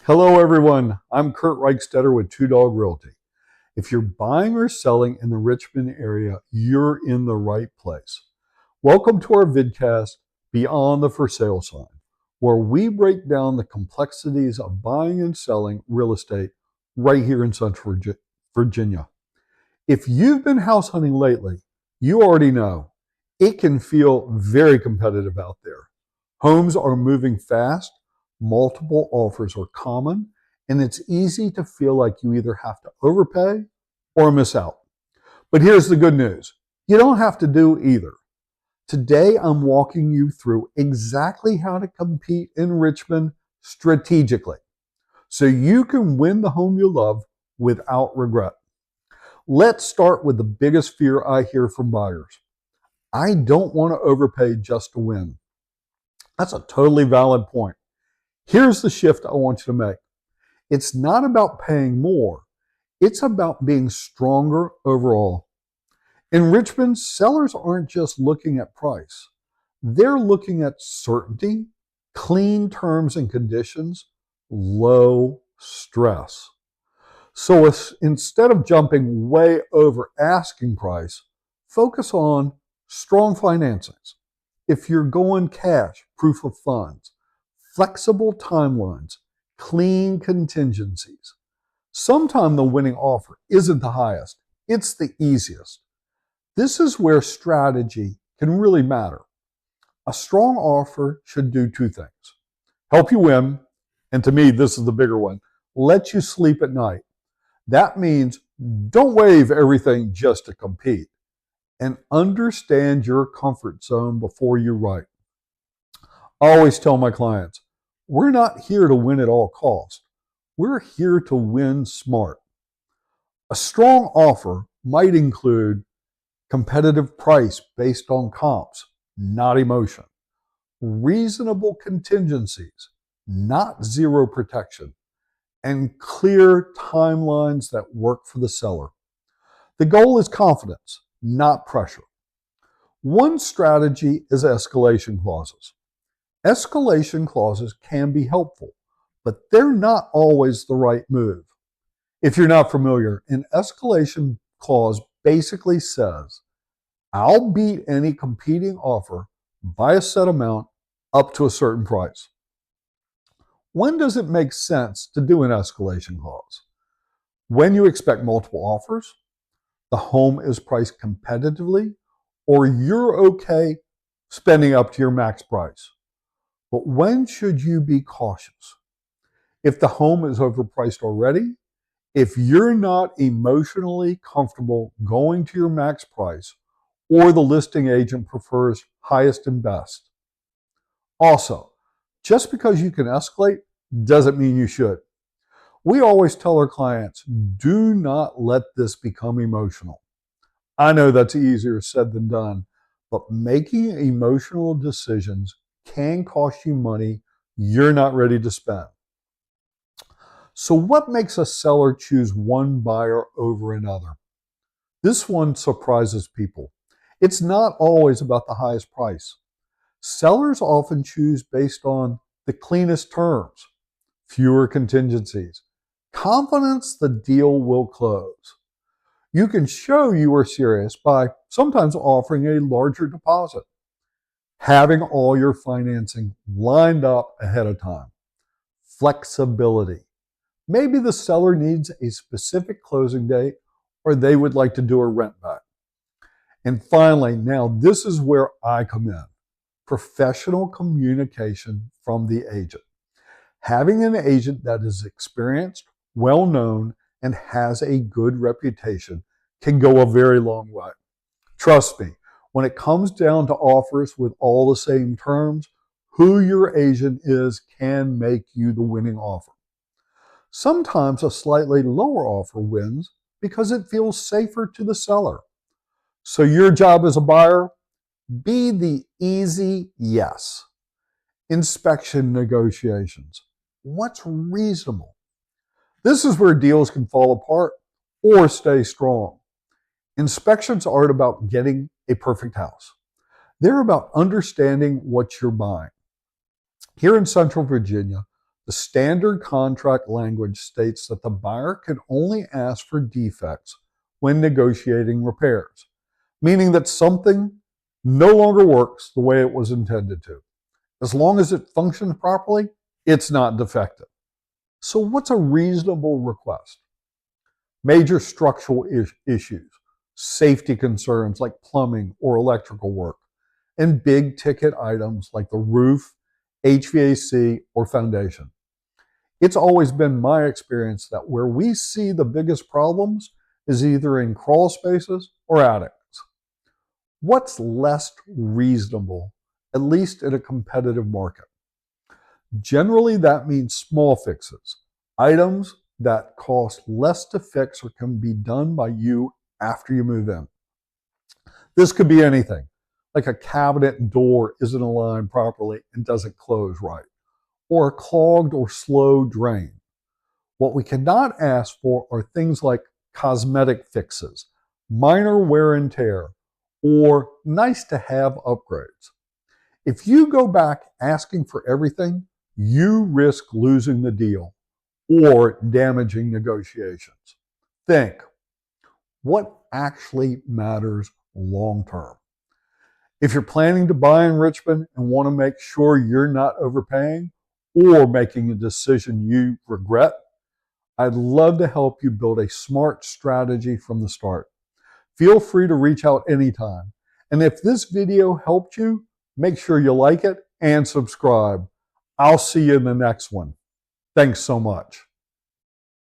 Hello, everyone. I'm Curt Reichstetter with Two Dog Realty. If you're buying or selling in the Richmond area, you're in the right place. Welcome to our vidcast, Beyond the For Sale Sign, where we break down the complexities of buying and selling real estate right here in Central Virginia. If you've been house hunting lately, you already know it can feel very competitive out there. Homes are moving fast, multiple offers are common, and it's easy to feel like you either have to overpay or miss out. But here's the good news: you don't have to do either. Today, I'm walking you through exactly how to compete in Richmond strategically so you can win the home you love without regret. Let's start with the biggest fear I hear from buyers. I don't want to overpay just to win. That's a totally valid point. Here's the shift I want you to make. It's not about paying more. It's about being stronger overall. In Richmond, sellers aren't just looking at price. They're looking at certainty, clean terms and conditions, low stress. So instead of jumping way over asking price, focus on strong financings. If you're going cash, proof of funds, flexible timelines, clean contingencies. Sometimes the winning offer isn't the highest, it's the easiest. This is where strategy can really matter. A strong offer should do two things: help you win, and to me, this is the bigger one, let you sleep at night. That means don't waive everything just to compete, and understand your comfort zone before you write. I always tell my clients, we're not here to win at all costs. We're here to win smart. A strong offer might include competitive price based on comps, not emotion. Reasonable contingencies, not zero protection. And clear timelines that work for the seller. The goal is confidence, not pressure. One strategy is escalation clauses. Escalation clauses can be helpful, but they're not always the right move. If you're not familiar, an escalation clause basically says, I'll beat any competing offer by a set amount up to a certain price. When does it make sense to do an escalation clause? When you expect multiple offers, the home is priced competitively, or you're okay spending up to your max price. But when should you be cautious? If the home is overpriced already, if you're not emotionally comfortable going to your max price, or the listing agent prefers highest and best. Also, just because you can escalate doesn't mean you should. We always tell our clients, do not let this become emotional. I know that's easier said than done, but making emotional decisions can cost you money you're not ready to spend. So, what makes a seller choose one buyer over another? This one surprises people. It's not always about the highest price. Sellers often choose based on the cleanest terms, fewer contingencies, confidence the deal will close. You can show you are serious by sometimes offering a larger deposit, having all your financing lined up ahead of time, flexibility. Maybe the seller needs a specific closing date or they would like to do a rent back. And finally, now this is where I come in: professional communication from the agent. Having an agent that is experienced, well known, and has a good reputation can go a very long way. Trust me, when it comes down to offers with all the same terms, who your agent is can make you the winning offer. Sometimes a slightly lower offer wins because it feels safer to the seller. So your job as a buyer, be the easy yes. Inspection negotiations. What's reasonable? This is where deals can fall apart or stay strong. Inspections aren't about getting a perfect house. They're about understanding what you're buying. Here in Central Virginia, the The standard contract language states that the buyer can only ask for defects when negotiating repairs, meaning that something no longer works the way it was intended to. As long as it functions properly, it's not defective. So what's a reasonable request? Major structural issues, safety concerns like plumbing or electrical work, and big ticket items like the roof, HVAC, or foundation. It's always been my experience that where we see the biggest problems is either in crawl spaces or attics. What's less reasonable, at least in a competitive market? Generally, that means small fixes, items that cost less to fix or can be done by you after you move in. This could be anything, like a cabinet door isn't aligned properly and doesn't close right, or a clogged or slow drain. What we cannot ask for are things like cosmetic fixes, minor wear and tear, or nice to have upgrades. If you go back asking for everything, you risk losing the deal or damaging negotiations. Think, what actually matters long term? If you're planning to buy in Richmond and want to make sure you're not overpaying or making a decision you regret, I'd love to help you build a smart strategy from the start. Feel free to reach out anytime. And if this video helped you, make sure you like it and subscribe. I'll see you in the next one. Thanks so much.